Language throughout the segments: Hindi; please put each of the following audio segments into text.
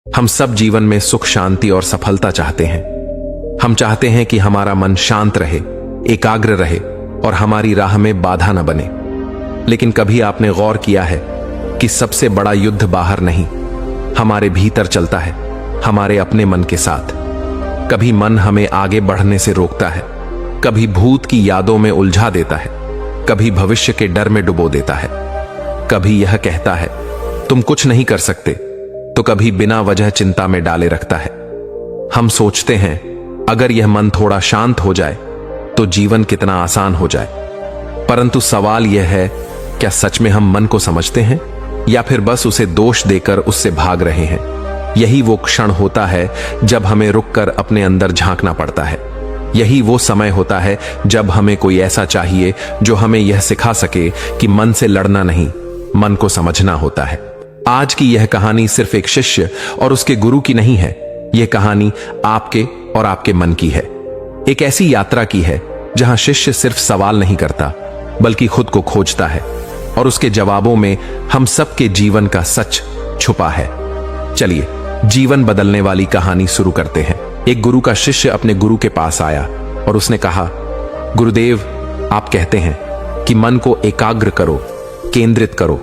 हम सब जीवन में सुख, शांति और सफलता चाहते हैं। हम चाहते हैं कि हमारा मन शांत रहे, एकाग्र रहे और हमारी राह में बाधा न बने। लेकिन कभी आपने गौर किया है कि सबसे बड़ा युद्ध बाहर नहीं, हमारे भीतर चलता है, हमारे अपने मन के साथ। कभी मन हमें आगे बढ़ने से रोकता है, कभी भूत की यादों में उलझा देता है, कभी भविष्य के डर में डुबो देता है। कभी यह कहता है तुम कुछ नहीं कर सकते, तो कभी बिना वजह चिंता में डाले रखता है। हम सोचते हैं अगर यह मन थोड़ा शांत हो जाए तो जीवन कितना आसान हो जाए। परंतु सवाल यह है, क्या सच में हम मन को समझते हैं या फिर बस उसे दोष देकर उससे भाग रहे हैं? यही वो क्षण होता है जब हमें रुककर अपने अंदर झांकना पड़ता है। यही वो समय होता है जब हमें कोई ऐसा चाहिए जो हमें यह सिखा सके कि मन से लड़ना नहीं, मन को समझना होता है। आज की यह कहानी सिर्फ एक शिष्य और उसके गुरु की नहीं है, यह कहानी आपके और आपके मन की है। एक ऐसी यात्रा की है जहां शिष्य सिर्फ सवाल नहीं करता बल्कि खुद को खोजता है और उसके जवाबों में हम सबके जीवन का सच छुपा है। चलिए जीवन बदलने वाली कहानी शुरू करते हैं। एक गुरु का शिष्य अपने गुरु के पास आया और उसने कहा, गुरुदेव, आप कहते हैं कि मन को एकाग्र करो, केंद्रित करो।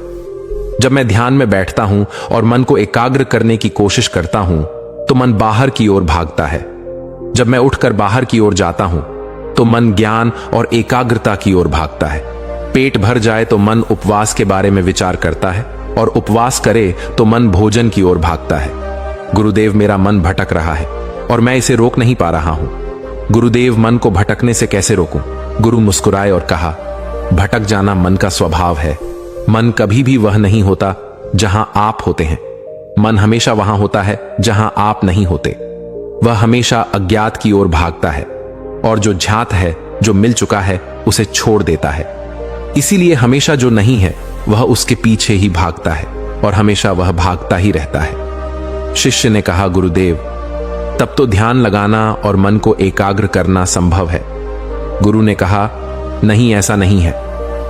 जब मैं ध्यान में बैठता हूं और मन को एकाग्र करने की कोशिश करता हूं तो मन बाहर की ओर भागता है। जब मैं उठकर बाहर की ओर जाता हूं तो मन ज्ञान और एकाग्रता की ओर भागता है। पेट भर जाए तो मन उपवास के बारे में विचार करता है और उपवास करे तो मन भोजन की ओर भागता है। गुरुदेव, मेरा मन भटक रहा है और मैं इसे रोक नहीं पा रहा हूं। गुरुदेव, मन को भटकने से कैसे रोकूं? गुरु मुस्कुराए और कहा, भटक जाना मन का स्वभाव है। मन कभी भी वह नहीं होता जहां आप होते हैं। मन हमेशा वहां होता है जहां आप नहीं होते। वह हमेशा अज्ञात की ओर भागता है और जो ज्ञात है, जो मिल चुका है, उसे छोड़ देता है। इसीलिए हमेशा जो नहीं है वह उसके पीछे ही भागता है और हमेशा वह भागता ही रहता है। शिष्य ने कहा, गुरुदेव, तब तो ध्यान लगाना और मन को एकाग्र करना संभव है। गुरु ने कहा, नहीं, ऐसा नहीं है।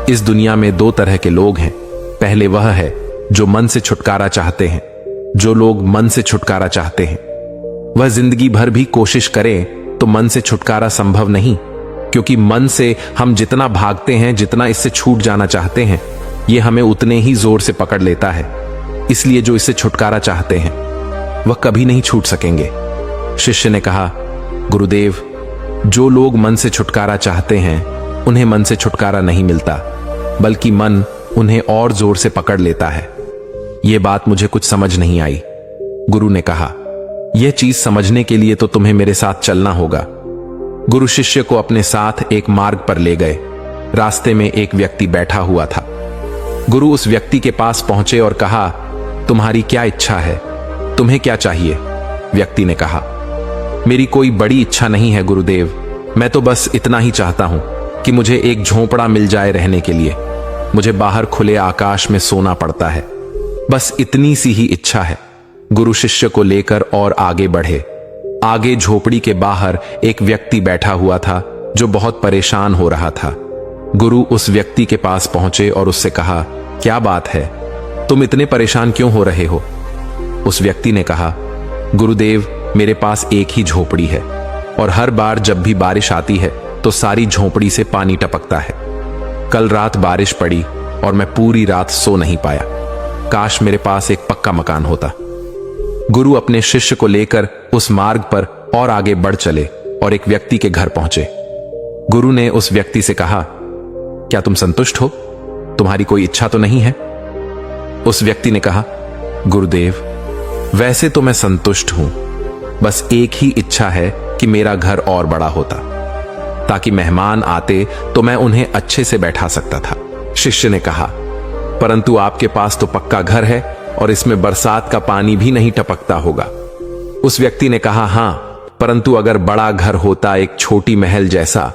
इस दुनिया में दो तरह के लोग हैं। पहले वह है जो मन से छुटकारा चाहते हैं। जो लोग मन से छुटकारा चाहते हैं वह जिंदगी भर भी कोशिश करें तो मन से छुटकारा संभव नहीं, क्योंकि मन से हम जितना भागते हैं, जितना इससे छूट जाना चाहते हैं, यह हमें उतने ही जोर से पकड़ लेता है। इसलिए जो इससे छुटकारा चाहते हैं वह कभी नहीं छूट सकेंगे। शिष्य ने कहा, गुरुदेव, जो लोग मन से छुटकारा चाहते हैं उन्हें मन से छुटकारा नहीं मिलता, बल्कि मन उन्हें और जोर से पकड़ लेता है। यह बात मुझे कुछ समझ नहीं आई। गुरु ने कहा, यह चीज समझने के लिए तो तुम्हें मेरे साथ चलना होगा। गुरु शिष्य को अपने साथ एक मार्ग पर ले गए। रास्ते में एक व्यक्ति बैठा हुआ था। गुरु उस व्यक्ति के पास पहुंचे और कहा, तुम्हारी क्या इच्छा है? तुम्हें क्या चाहिए? व्यक्ति ने कहा, मेरी कोई बड़ी इच्छा नहीं है गुरुदेव, मैं तो बस इतना ही चाहता हूं कि मुझे एक झोंपड़ा मिल जाए रहने के लिए। मुझे बाहर खुले आकाश में सोना पड़ता है, बस इतनी सी ही इच्छा है। गुरु शिष्य को लेकर और आगे बढ़े। आगे झोपड़ी के बाहर एक व्यक्ति बैठा हुआ था जो बहुत परेशान हो रहा था। गुरु उस व्यक्ति के पास पहुंचे और उससे कहा, क्या बात है, तुम इतने परेशान क्यों हो रहे हो? उस व्यक्ति ने कहा, गुरुदेव, मेरे पास एक ही झोपड़ी है और हर बार जब भी बारिश आती है तो सारी झोपड़ी से पानी टपकता है। कल रात बारिश पड़ी और मैं पूरी रात सो नहीं पाया। काश मेरे पास एक पक्का मकान होता। गुरु अपने शिष्य को लेकर उस मार्ग पर और आगे बढ़ चले और एक व्यक्ति के घर पहुंचे। गुरु ने उस व्यक्ति से कहा, क्या तुम संतुष्ट हो? तुम्हारी कोई इच्छा तो नहीं है? उस व्यक्ति ने कहा, गुरुदेव, वैसे तो मैं संतुष्ट हूं, बस एक ही इच्छा है कि मेरा घर और बड़ा होता, ताकि मेहमान आते तो मैं उन्हें अच्छे से बैठा सकता था। शिष्य ने कहा, परंतु आपके पास तो पक्का घर है और इसमें बरसात का पानी भी नहीं टपकता होगा। उस व्यक्ति ने कहा, हां, परंतु अगर बड़ा घर होता, एक छोटी महल जैसा,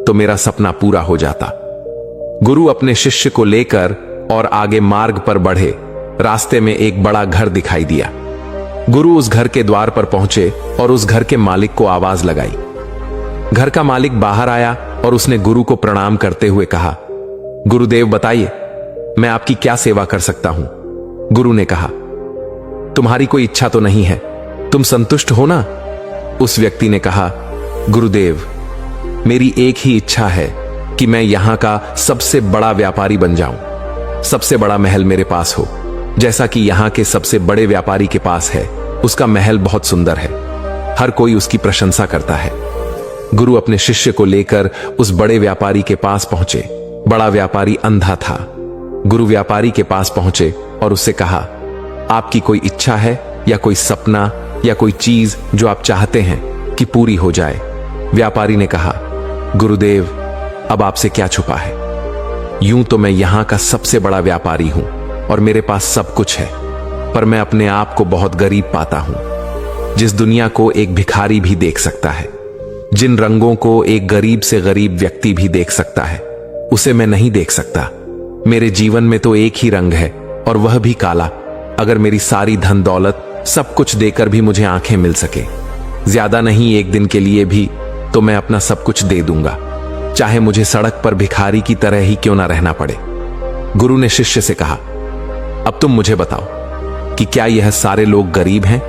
तो मेरा सपना पूरा हो जाता। गुरु अपने शिष्य को लेकर और आगे मार्ग पर बढ़े। रास्ते में एक बड़ा घर दिखाई दिया। गुरु उस घर के द्वार पर पहुंचे और उस घर के मालिक को आवाज लगाई। घर का मालिक बाहर आया और उसने गुरु को प्रणाम करते हुए कहा, गुरुदेव, बताइए मैं आपकी क्या सेवा कर सकता हूं? गुरु ने कहा, तुम्हारी कोई इच्छा तो नहीं है, तुम संतुष्ट हो ना? उस व्यक्ति ने कहा, गुरुदेव, मेरी एक ही इच्छा है कि मैं यहां का सबसे बड़ा व्यापारी बन जाऊं। सबसे बड़ा महल मेरे पास हो, जैसा कि यहां के सबसे बड़े व्यापारी के पास है। उसका महल बहुत सुंदर है, हर कोई उसकी प्रशंसा करता है। गुरु अपने शिष्य को लेकर उस बड़े व्यापारी के पास पहुंचे। बड़ा व्यापारी अंधा था। गुरु व्यापारी के पास पहुंचे और उससे कहा, आपकी कोई इच्छा है या कोई सपना या कोई चीज जो आप चाहते हैं कि पूरी हो जाए? व्यापारी ने कहा, गुरुदेव, अब आपसे क्या छुपा है? यूं तो मैं यहां का सबसे बड़ा व्यापारी हूं और मेरे पास सब कुछ है, पर मैं अपने आप को बहुत गरीब पाता हूं। जिस दुनिया को एक भिखारी भी देख सकता है, जिन रंगों को एक गरीब से गरीब व्यक्ति भी देख सकता है, उसे मैं नहीं देख सकता। मेरे जीवन में तो एक ही रंग है और वह भी काला। अगर मेरी सारी धन दौलत सब कुछ देकर भी मुझे आंखें मिल सके, ज्यादा नहीं, एक दिन के लिए भी, तो मैं अपना सब कुछ दे दूंगा, चाहे मुझे सड़क पर भिखारी की तरह ही क्यों ना रहना पड़े। गुरु ने शिष्य से कहा, अब तुम मुझे बताओ कि क्या यह सारे लोग गरीब हैं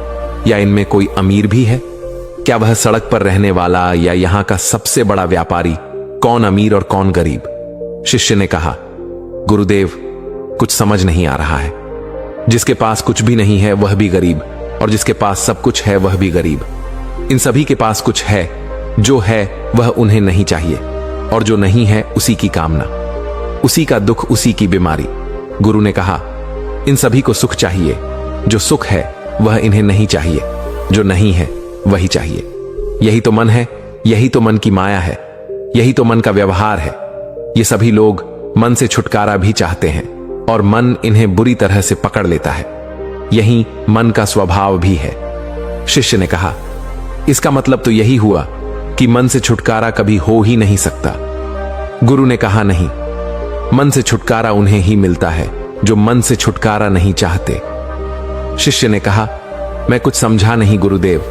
या इनमें कोई अमीर भी है? क्या वह सड़क पर रहने वाला या यहां का सबसे बड़ा व्यापारी, कौन अमीर और कौन गरीब? शिष्य ने कहा, गुरुदेव, कुछ समझ नहीं आ रहा है। जिसके पास कुछ भी नहीं है वह भी गरीब, और जिसके पास सब कुछ है वह भी गरीब। इन सभी के पास कुछ है, जो है वह उन्हें नहीं चाहिए, और जो नहीं है उसी की कामना, उसी का दुख, उसी की बीमारी। गुरु ने कहा, इन सभी को सुख चाहिए, जो सुख है वह इन्हें नहीं चाहिए, जो नहीं है वही चाहिए। यही तो मन है, यही तो मन की माया है, यही तो मन का व्यवहार है। ये सभी लोग मन से छुटकारा भी चाहते हैं और मन इन्हें बुरी तरह से पकड़ लेता है। यही मन का स्वभाव भी है। शिष्य ने कहा, इसका मतलब तो यही हुआ कि मन से छुटकारा कभी हो ही नहीं सकता। गुरु ने कहा, नहीं, मन से छुटकारा उन्हें ही मिलता है जो मन से छुटकारा नहीं चाहते। शिष्य ने कहा, मैं कुछ समझा नहीं गुरुदेव।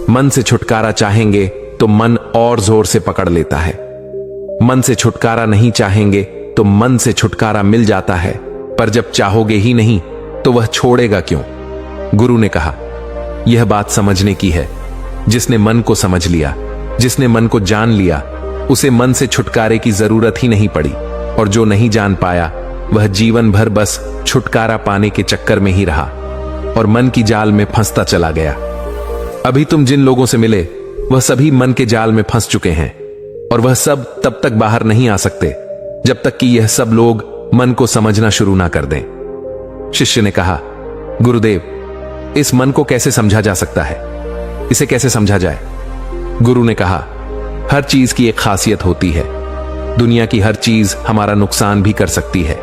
मन से छुटकारा चाहेंगे तो मन और जोर से पकड़ लेता है, मन से छुटकारा नहीं चाहेंगे तो मन से छुटकारा मिल जाता है, पर जब चाहोगे ही नहीं तो वह छोड़ेगा क्यों? गुरु ने कहा, यह बात समझने की है। जिसने मन को समझ लिया, जिसने मन को जान लिया, उसे मन से छुटकारे की जरूरत ही नहीं पड़ी, और जो नहीं जान पाया वह जीवन भर बस छुटकारा पाने के चक्कर में ही रहा और मन की जाल में फंसता चला गया। अभी तुम जिन लोगों से मिले वह सभी मन के जाल में फंस चुके हैं, और वह सब तब तक बाहर नहीं आ सकते जब तक कि यह सब लोग मन को समझना शुरू ना कर दें। शिष्य ने कहा, गुरुदेव, इस मन को कैसे समझा जा सकता है? इसे कैसे समझा जाए? गुरु ने कहा, हर चीज की एक खासियत होती है। दुनिया की हर चीज हमारा नुकसान भी कर सकती है।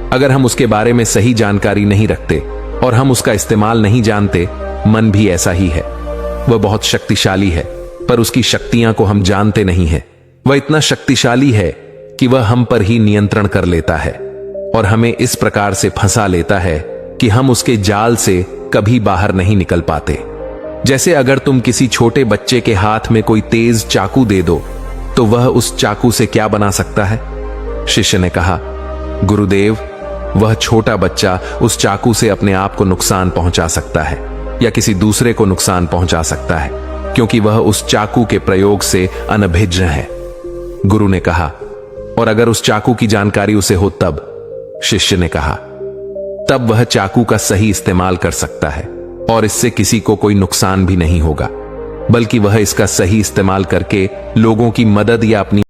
अगर हम उसके बारे में सही जानकारी नहीं रखते और हम उसका इस्तेमाल नहीं जानते, मन भी ऐसा ही है। वह बहुत शक्तिशाली है, पर उसकी शक्तियां को हम जानते नहीं हैं। वह इतना शक्तिशाली है कि वह हम पर ही नियंत्रण कर लेता है और हमें इस प्रकार से फंसा लेता है कि हम उसके जाल से कभी बाहर नहीं निकल पाते। जैसे अगर तुम किसी छोटे बच्चे के हाथ में कोई तेज चाकू दे दो तो वह उस चाकू से क्या बना सकता है? शिष्य ने कहा, गुरुदेव, वह छोटा बच्चा उस चाकू से अपने आप को नुकसान पहुंचा सकता है या किसी दूसरे को नुकसान पहुंचा सकता है, क्योंकि वह उस चाकू के प्रयोग से अनभिज्ञ है। गुरु ने कहा, और अगर उस चाकू की जानकारी उसे हो तब? शिष्य ने कहा, तब वह चाकू का सही इस्तेमाल कर सकता है और इससे किसी को कोई नुकसान भी नहीं होगा, बल्कि वह इसका सही इस्तेमाल करके लोगों की मदद या अपनी